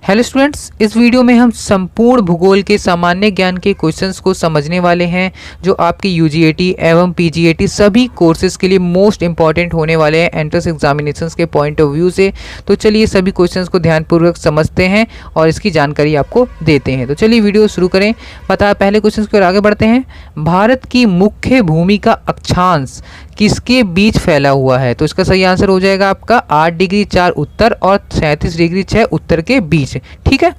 Hello students, इस video में हम संपूर्ण भूगोल के सामान्य ज्ञान के क्वेश्चंस को समझने वाले हैं जो आपके यूजीएटी एवं पीजीएटी सभी कोर्सेज के लिए मोस्ट इंपॉर्टेंट होने वाले हैं एंट्रेंस एग्जामिनेशंस के पॉइंट ऑफ व्यू से। तो चलिए सभी क्वेश्चंस को ध्यानपूर्वक समझते हैं और इसकी जानकारी आपको देते हैं। तो चलिए वीडियो शुरू करें। पहले क्वेश्चन की ओर आगे बढ़ते हैं। भारत की मुख्य भूमि का अक्षांश किसके बीच फैला हुआ है? तो इसका सही आंसर हो जाएगा आपका 8 डिग्री 4 उत्तर और 37 डिग्री 6 उत्तर के बीच। ठीक है,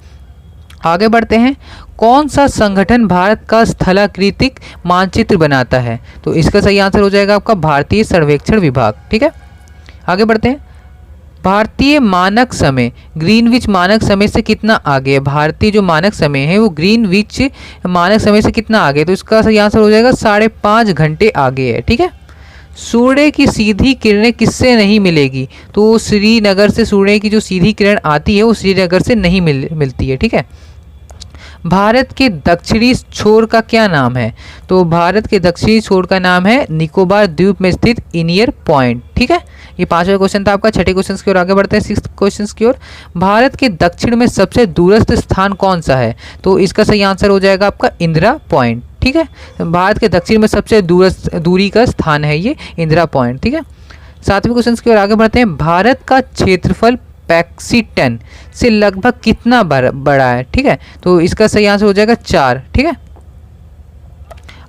आगे बढ़ते हैं। कौन सा संगठन भारत का स्थलाकृतिक मानचित्र बनाता है? तो इसका सही आंसर हो जाएगा आपका भारतीय सर्वेक्षण विभाग। ठीक है, आगे बढ़ते हैं। भारतीय मानक समय ग्रीनविच मानक समय से कितना आगे है? भारतीय जो मानक समय है वो ग्रीनविच मानक समय से कितना आगे है? तो इसका सही आंसर हो जाएगा 5.5 घंटे आगे है। ठीक है, सूर्य की सीधी किरणें किससे नहीं मिलेगी? तो श्रीनगर से सूर्य की जो सीधी किरण आती है वो श्रीनगर से नहीं मिलती है। ठीक है, भारत के दक्षिणी छोर का क्या नाम है? तो भारत के दक्षिणी छोर का नाम है निकोबार द्वीप में स्थित इनियर पॉइंट। ठीक है, ये 5वां क्वेश्चन था आपका। छठे क्वेश्चन की ओर आगे बढ़ते हैं, 6th क्वेश्चन की ओर। भारत के दक्षिण में सबसे दूरस्थ स्थान कौन सा है? तो इसका सही आंसर हो जाएगा आपका इंदिरा पॉइंट। ठीक है, भारत के दक्षिण में सबसे दूरी का स्थान है ये इंदिरा पॉइंट। ठीक है, 7वें क्वेश्चन की ओर आगे बढ़ते हैं। भारत का क्षेत्रफल पैक्सिटन से लगभग कितना बड़ा है? ठीक है, तो इसका सही आंसर हो जाएगा 4। ठीक है,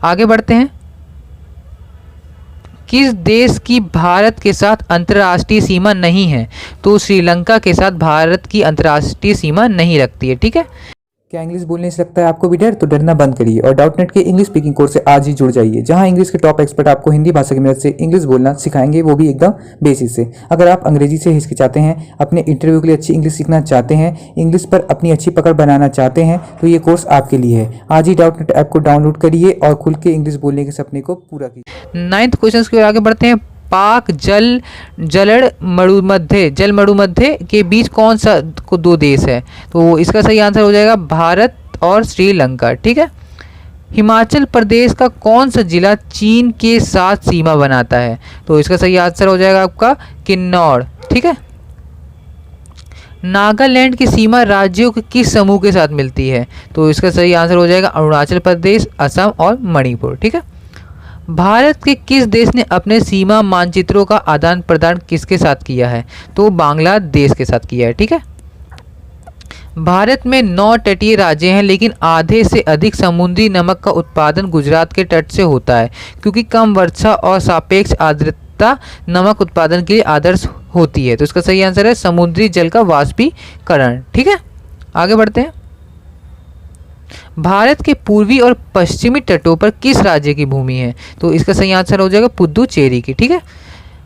आगे बढ़ते हैं। किस देश की भारत के साथ अंतर्राष्ट्रीय सीमा नहीं है? तो श्रीलंका के साथ भारत की अंतर्राष्ट्रीय सीमा नहीं रखती है। ठीक है, क्या इंग्लिश बोलने से लगता है आपको भी डर? तो डरना बंद करिए और डाउटनेट के इंग्लिश स्पीकिंग कोर्स से आज ही जुड़ जाइए, जहां इंग्लिश के टॉप एक्सपर्ट आपको हिंदी भाषा की मदद से इंग्लिश बोलना सिखाएंगे, वो भी एकदम बेसिक से। अगर आप अंग्रेजी से हिचकिचाते हैं, अपने इंटरव्यू के लिए अच्छी इंग्लिश सीखना चाहते हैं, इंग्लिश पर अपनी अच्छी पकड़ बनाना चाहते हैं, तो ये कोर्स आपके लिए है। आज ही डाउटनेट ऐप को डाउनलोड करिए और खुल के इंग्लिश बोलने के सपने को पूरा कीजिए। 9th क्वेश्चन की ओर आगे बढ़ते हैं। पाक जल मरुमध्य के बीच कौन सा को 2 देश है? तो इसका सही आंसर हो जाएगा भारत और श्रीलंका। ठीक है, हिमाचल प्रदेश का कौन सा जिला चीन के साथ सीमा बनाता है? तो इसका सही आंसर हो जाएगा आपका किन्नौर। ठीक है, नागालैंड की सीमा राज्यों के किस समूह के साथ मिलती है? तो इसका सही आंसर हो जाएगा अरुणाचल प्रदेश, असम और मणिपुर। ठीक है, भारत के किस देश ने अपने सीमा मानचित्रों का आदान प्रदान किसके साथ किया है? तो बांग्लादेश के साथ किया है। ठीक है, भारत में 9 तटीय राज्य हैं, लेकिन आधे से अधिक समुद्री नमक का उत्पादन गुजरात के तट से होता है, क्योंकि कम वर्षा और सापेक्ष आर्द्रता नमक उत्पादन के लिए आदर्श होती है। तो इसका सही आंसर है समुद्री जल का वाष्पीकरण। ठीक है, आगे बढ़ते हैं। भारत के पूर्वी और पश्चिमी तटों पर किस राज्य की भूमि है? तो इसका सही आंसर हो जाएगा पुदुचेरी की। ठीक है,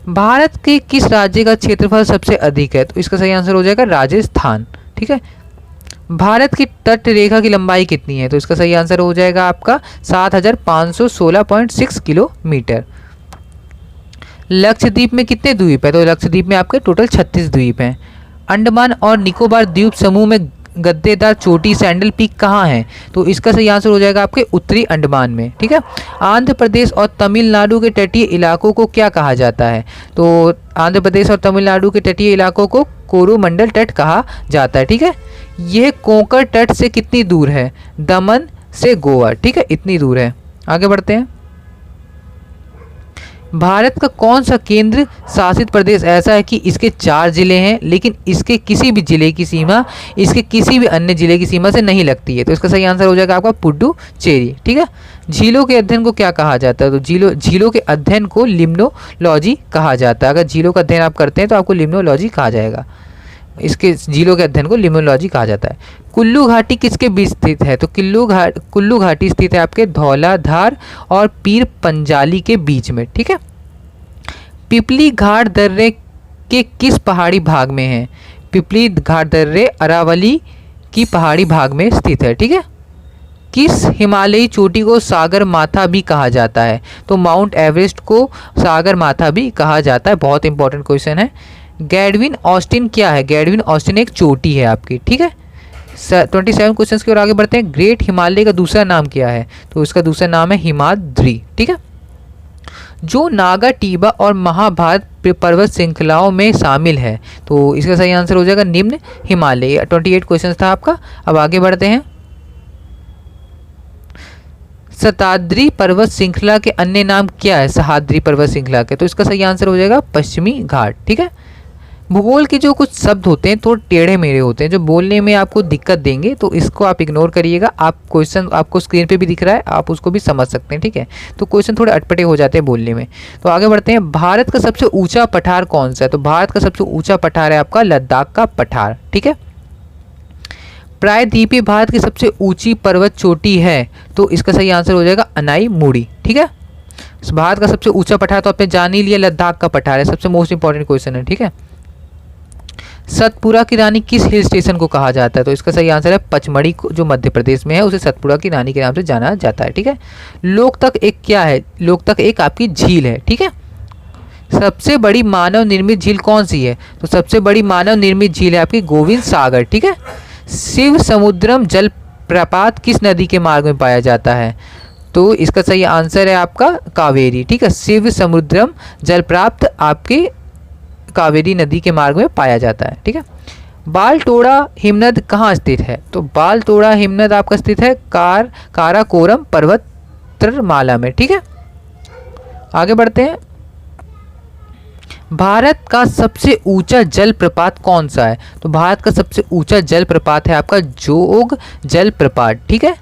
भारत के किस राज्य का क्षेत्रफल सबसे अधिक है? तो इसका सही आंसर हो जाएगा राजस्थान। ठीक है, भारत की तट रेखा की लंबाई कितनी है? तो इसका सही आंसर हो जाएगा आपका 7516.6 किलोमीटर। लक्षद्वीप में कितने द्वीप है? तो लक्षद्वीप में आपके टोटल 36 द्वीप हैं। अंडमान और निकोबार द्वीप समूह में गद्देदार चोटी सैंडल पीक कहाँ है? तो इसका सही आंसर हो जाएगा आपके उत्तरी अंडमान में। ठीक है, आंध्र प्रदेश और तमिलनाडु के तटीय इलाकों को क्या कहा जाता है? तो आंध्र प्रदेश और तमिलनाडु के तटीय इलाकों को कोरोमंडल तट कहा जाता है। ठीक है, यह कोंकण तट से कितनी दूर है? दमन से गोवा। ठीक है, इतनी दूर है। आगे बढ़ते हैं। भारत का कौन सा केंद्र शासित प्रदेश ऐसा है कि इसके 4 जिले हैं, लेकिन इसके किसी भी जिले की सीमा इसके किसी भी अन्य जिले की सीमा से नहीं लगती है? तो इसका सही आंसर हो जाएगा आपका पुडुचेरी। ठीक है, झीलों के अध्ययन को क्या कहा जाता है? तो झीलों के अध्ययन को लिम्नोलॉजी कहा जाता है। अगर झीलों का अध्ययन आप करते हैं तो आपको लिम्नोलॉजी कहा जाएगा। इसके झीलों के अध्ययन को लिम्नोलॉजी कहा जाता है। कुल्लू घाटी किसके बीच स्थित है? तो कुल्लू घाटी स्थित है आपके धौलाधार और पीर पंजाली के बीच में। ठीक है, पिपली घाट दर्रे के किस पहाड़ी भाग में है? पिपली घाट दर्रे अरावली की पहाड़ी भाग में स्थित है। ठीक है, किस हिमालयी चोटी को सागर माथा भी कहा जाता है? तो माउंट एवरेस्ट को सागर माथा भी कहा जाता है। बहुत इंपॉर्टेंट क्वेश्चन है। गैडविन ऑस्टिन क्या है? गैडविन ऑस्टिन एक चोटी है आपकी। ठीक है, 27 क्वेश्चन की ओर आगे बढ़ते हैं। ग्रेट हिमालय का दूसरा नाम क्या है? तो इसका दूसरा नाम है हिमाद्री। ठीक है, जो नागा टीबा और महाभारत पर्वत श्रृंखलाओं में शामिल है। तो इसका सही आंसर हो जाएगा निम्न हिमालय। 28 क्वेश्चन था आपका। अब आगे बढ़ते हैं। सह्याद्री पर्वत श्रृंखला के अन्य नाम क्या है सह्याद्री पर्वत श्रृंखला के? तो इसका सही आंसर हो जाएगा पश्चिमी घाट। ठीक है। भूगोल के जो कुछ शब्द होते हैं थोड़े टेढ़े मेढ़े होते हैं, जो बोलने में आपको दिक्कत देंगे, तो इसको आप इग्नोर करिएगा। आप क्वेश्चन आपको स्क्रीन पे भी दिख रहा है, आप उसको भी समझ सकते हैं। ठीक है। तो क्वेश्चन थोड़े अटपटे हो जाते हैं बोलने में। तो आगे बढ़ते हैं। भारत का सबसे ऊंचा पठार कौन सा है? तो भारत का सबसे ऊंचा पठार है आपका लद्दाख का पठार। ठीक है। प्रायद्वीपीय भारत की सबसे ऊंची पर्वत चोटी है। तो इसका सही आंसर हो जाएगा अनाई मुड़ी। ठीक है। भारत का सबसे ऊंचा पठार तो आपने जान ही लिया, लद्दाख का पठार है। सबसे मोस्ट इंपॉर्टेंट क्वेश्चन है। ठीक है। सतपुड़ा की रानी किस हिल स्टेशन को कहा जाता है? तो इसका सही आंसर है पचमढ़ी को, जो मध्य प्रदेश में है, उसे सतपुड़ा की रानी के नाम से जाना जाता है। ठीक है। लोकतक एक क्या है? लोकतक एक आपकी झील है। ठीक है। सबसे बड़ी मानव निर्मित झील कौन सी है? तो सबसे बड़ी मानव निर्मित झील है आपकी गोविंद सागर। ठीक है। शिव समुद्रम जल प्रपात किस नदी के मार्ग में पाया जाता है? तो इसका सही आंसर है आपका कावेरी। ठीक है। शिव समुद्रम जल प्राप्त आपके कावेरी नदी के मार्ग में पाया जाता है। ठीक है। बालटोड़ा हिमनद कहाँ स्थित है? तो बालटोड़ा हिमनद आपका स्थित है काराकोरम पर्वतमाला में। ठीक है। आगे बढ़ते हैं। भारत का सबसे ऊंचा जलप्रपात कौन सा है? तो भारत का सबसे ऊंचा जलप्रपात है आपका जोग जलप्रपात। ठीक है।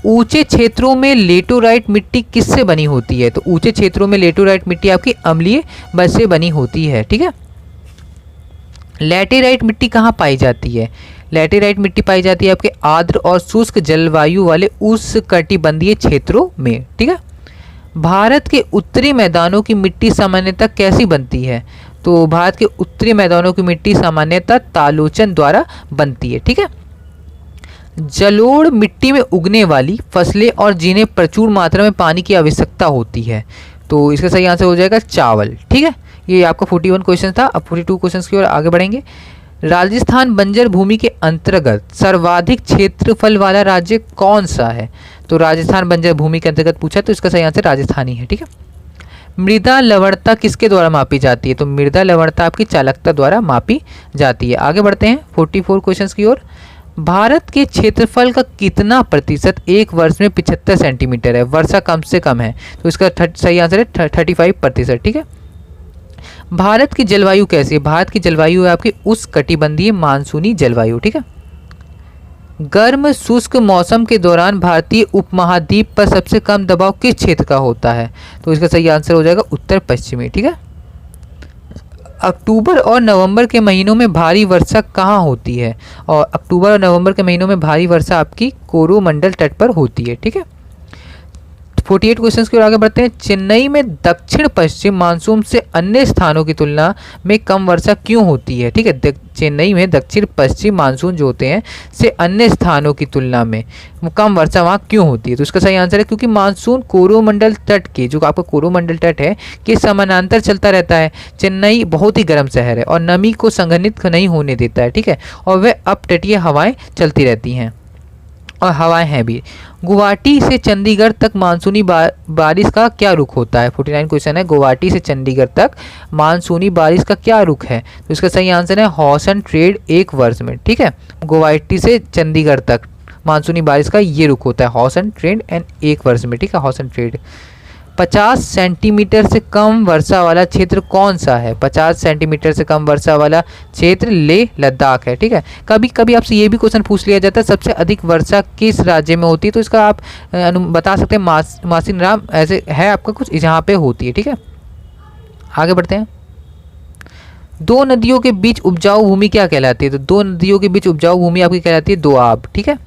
ऊंचे क्षेत्रों में लेटोराइट मिट्टी किससे बनी होती है? तो ऊंचे क्षेत्रों में लेटोराइट मिट्टी आपकी अम्लीय बल से बनी होती है। ठीक है। लैटेराइट मिट्टी कहाँ पाई जाती है? लैटेराइट मिट्टी पाई जाती है आपके आर्द्र और शुष्क जलवायु वाले उष्णकटिबंधीय क्षेत्रों में। ठीक है। भारत के उत्तरी मैदानों की मिट्टी सामान्यतः कैसी बनती है? तो भारत के उत्तरी मैदानों की मिट्टी सामान्यतः तालोचन द्वारा बनती है। ठीक है। जलोढ़ मिट्टी में उगने वाली फसलें और जिन्हें प्रचुर मात्रा में पानी की आवश्यकता होती है। तो इसका सही आंसर हो जाएगा चावल। ठीक है। ये आपका 41 क्वेश्चन था। अब 42 क्वेश्चन की ओर आगे बढ़ेंगे। राजस्थान बंजर भूमि के अंतर्गत सर्वाधिक क्षेत्रफल वाला राज्य कौन सा है? तो राजस्थान बंजर भूमि के अंतर्गत पूछा, तो इसका सही आंसर राजस्थान ही है। ठीक है। मृदा लवणता किसके द्वारा मापी जाती है? तो मृदा लवणता आपकी चालकता द्वारा मापी जाती है। आगे बढ़ते हैं 44 क्वेश्चन की ओर। भारत के क्षेत्रफल का कितना प्रतिशत एक वर्ष में 75 सेंटीमीटर है? वर्षा कम से कम है, तो इसका सही आंसर है 35%। ठीक है। भारत की जलवायु कैसी है? भारत की जलवायु है आपकी उष्णकटिबंधीय मानसूनी जलवायु। ठीक है। गर्म शुष्क मौसम के दौरान भारतीय उपमहाद्वीप पर सबसे कम दबाव किस क्षेत्र का होता है? तो इसका सही आंसर हो जाएगा उत्तर पश्चिमी। ठीक है। अक्टूबर और नवंबर के महीनों में भारी वर्षा कहाँ होती है? और अक्टूबर और नवंबर के महीनों में भारी वर्षा आपकी कोरोमंडल तट पर होती है। ठीक है। 48 क्वेश्चन की ओर आगे बढ़ते हैं। चेन्नई में दक्षिण पश्चिम मानसून से अन्य स्थानों की तुलना में कम वर्षा क्यों होती है? ठीक है। चेन्नई में दक्षिण पश्चिम मानसून जो होते हैं से अन्य स्थानों की तुलना में कम वर्षा वहाँ क्यों होती है? तो इसका सही आंसर है क्योंकि मानसून कोरोमंडल तट के, जो आपका कोरोमंडल तट है, के समानांतर चलता रहता है। चेन्नई बहुत ही गर्म शहर है और नमी को संघनित नहीं होने देता है। ठीक है। और वह अपतटीय हवाएं चलती रहती हैं और हवाएं हैं भी। गुवाहाटी से चंडीगढ़ तक मानसूनी बारिश का क्या रुख होता है? 49 क्वेश्चन है। गुवाहाटी से चंडीगढ़ तक मानसूनी बारिश का क्या रुख है? तो इसका सही आंसर है हॉर्स एंड ट्रेड एक वर्ष में। ठीक है। गुवाहाटी से चंडीगढ़ तक मानसूनी बारिश का ये रुख होता है हॉर्स एंड ट्रेड एंड एक वर्ष में। ठीक है। Horse and trade. 50 सेंटीमीटर से कम वर्षा वाला क्षेत्र कौन सा है? 50 सेंटीमीटर से कम वर्षा वाला क्षेत्र लेह लद्दाख है। ठीक है। कभी कभी आपसे ये भी क्वेश्चन पूछ लिया जाता है सबसे अधिक वर्षा किस राज्य में होती है? तो इसका आप बता सकते हैं मासिन राम, ऐसे है आपका कुछ जहाँ पे होती है। ठीक है। आगे बढ़ते हैं। दो नदियों के बीच उपजाऊ भूमि क्या कहलाती है? तो दो नदियों के बीच उपजाऊ भूमि आपकी कहलाती है दोआब। ठीक है।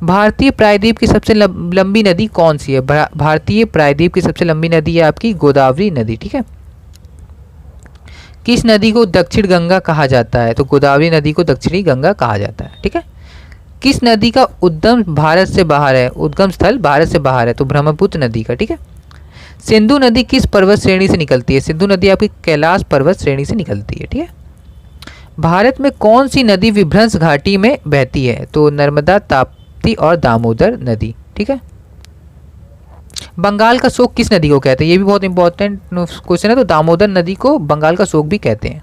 भारतीय प्रायद्वीप की सबसे लंबी नदी कौन सी है? भारतीय प्रायद्वीप की सबसे लंबी नदी है आपकी गोदावरी नदी। ठीक है। किस नदी को दक्षिण गंगा कहा जाता है? तो गोदावरी नदी को दक्षिणी गंगा कहा जाता है। ठीक है। किस नदी का उद्गम भारत से बाहर है? उद्गम स्थल भारत से बाहर है, तो ब्रह्मपुत्र नदी का। ठीक है। सिंधु नदी किस पर्वत श्रेणी से निकलती है? सिंधु नदी आपकी कैलाश पर्वत श्रेणी से निकलती है। ठीक है। भारत में कौन सी नदी विभ्रंश घाटी में बहती है? तो नर्मदा, ताप्ती और दामोदर नदी। ठीक है। बंगाल का शोक किस नदी को कहते हैं? ये भी बहुत इंपॉर्टेंट क्वेश्चन है। तो दामोदर नदी को बंगाल का शोक भी कहते हैं।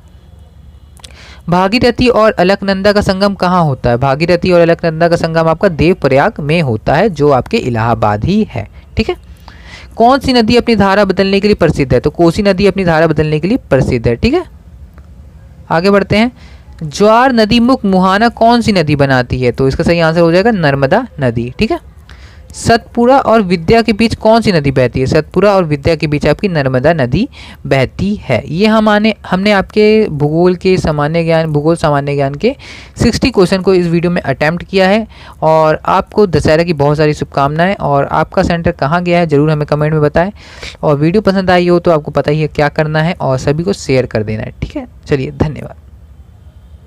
भागीरथी और अलकनंदा का संगम कहाँ होता है? भागीरथी और अलकनंदा का संगम आपका देवप्रयाग में होता है, जो आपके इलाहाबाद ही है। ठीक है। कौन सी नदी अपनी धारा बदलने के लिए प्रसिद्ध है? तो कोसी नदी अपनी धारा बदलने के लिए प्रसिद्ध है। ठीक है, आगे बढ़ते हैं। ज्वार नदी मुख मुहाना कौन सी नदी बनाती है? तो इसका सही आंसर हो जाएगा नर्मदा नदी। ठीक है। सतपुरा और विद्या के बीच कौन सी नदी बहती है? सतपुरा और विद्या के बीच आपकी नर्मदा नदी बहती है। ये हमने आपके भूगोल सामान्य ज्ञान के 60 क्वेश्चन को इस वीडियो में अटैम्प्ट किया है। और आपको दशहरा की बहुत सारी शुभकामनाएं। और आपका सेंटर कहाँ गया है ज़रूर हमें कमेंट में बताएं। और वीडियो पसंद आई हो तो आपको पता ही है क्या करना है, और सभी को शेयर कर देना है। ठीक है, चलिए धन्यवाद।